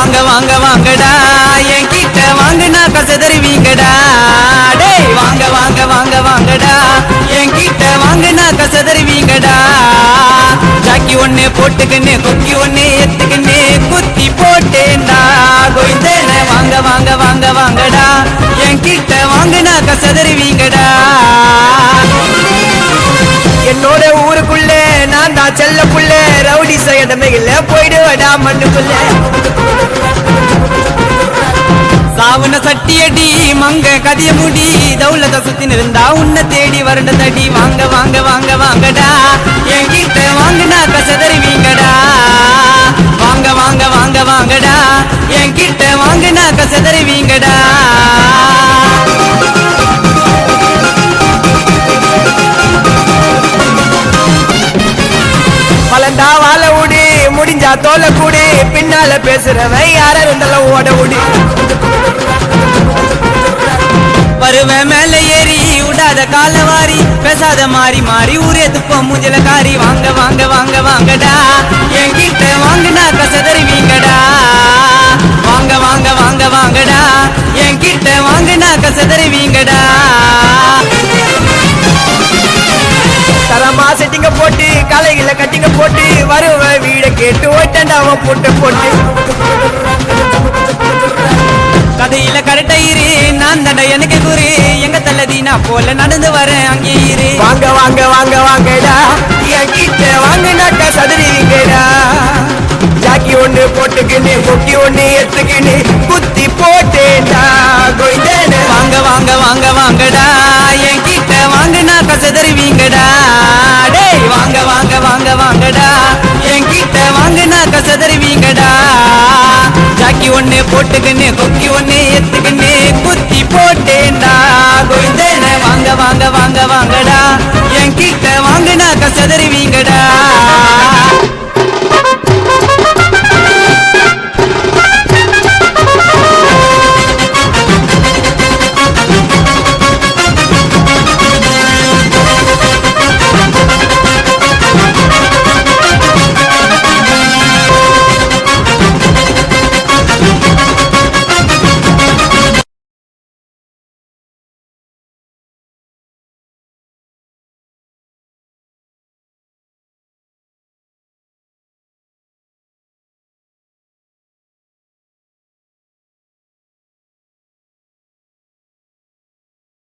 வாங்க வாங்க வாங்கடா என்கிட்ட வாங்கினா கசதறிவீங்கடா டேய் வாங்க வாங்க வாங்க வாங்கடா என்கிட்ட வாங்கினா கசதறிவீங்கடா ஜாக்கி ஒண்ணு போட்டுக்கின்னு கொக்கி ஒண்ணு எத்துக்கின்னு குத்தி போட்டேன்டா கோயிந்தேன வாங்க வாங்க வாங்க வாங்கடா என்கிட்ட வாங்கினா கசதறிவீங்கடா என்னோட ஊருக்குள்ள நான் தான் செல்ல புள்ள ரவுடி சைடமே இல்ல போயிடுவடா மண்ணுக்குள்ள சாவுன சட்டியடி மங்க கதிய முடி தௌலத சுத்தி இருந்தா உன்னை தேடி வரண்ட தடி வாங்க வாங்க வாங்க வாங்கடா என்கிட்ட வாங்கினா கசதறிவீங்கடா வாங்க வாங்க வாங்க வாங்கடா என்கிட்ட வாங்கினா கசதறிவீங்கடா வளர்ந்தா வாழ விடு முடிஞ்சா தோலை கூடு பின்னால பேசுறவை யார இருந்தாலும் ஓட விடு வருவன் மேல ஏறி விடாத காலவாரி பேசாத மாறி மாறி ஊரே துப்பம் மூஞ்சல காரி வாங்க வாங்க வாங்க வாங்கடா என்கிட்ட வாங்கினா கசதறிவீங்கடா வாங்க வாங்க வாங்க வாங்கடா என்கிட்ட வாங்கினா கசதறிவீங்கடா தரமா செட்டிங்க போட்டு கலைகளை கட்டிங்க போட்டு வருவ வீட கேட்டு ஓட்டண்டாவ போட்டு போட்டு கதையில கரெக்டாயிரு நான் தட எனக்கு குரு எங்க தள்ளதி நான் போல நடந்து வரேன் அங்கே இரு வாங்க வாங்க வாங்க வாங்கடா என்கிட்ட வாங்கினாக்கா சதுரிங்கடா ஜாக்கி ஒண்ணு போட்டுக்கின்னு கொக்கி ஒண்ணு எத்துக்கின்னு குத்தி போட்டேன்டா கோயிந்தேன வாங்க வாங்க வாங்க வாங்கடா என்கிட்ட வாங்கினா கசதறிவீங்கடா டேய் வாங்க வாங்க வாங்க வாங்கடா என்கிட்ட வாங்கினா கசதறிவீங்கடா ஜாக்கி ஒண்ணு போட்டுக்கின்னு கொக்கி ஒண்ணு எத்துக்கின்னு குத்தி போட்டேன்டா கோயிந்தேன வாங்க வாங்க வாங்க வாங்கடா என்கிட்ட வாங்கினா கசதறிவீங்கடா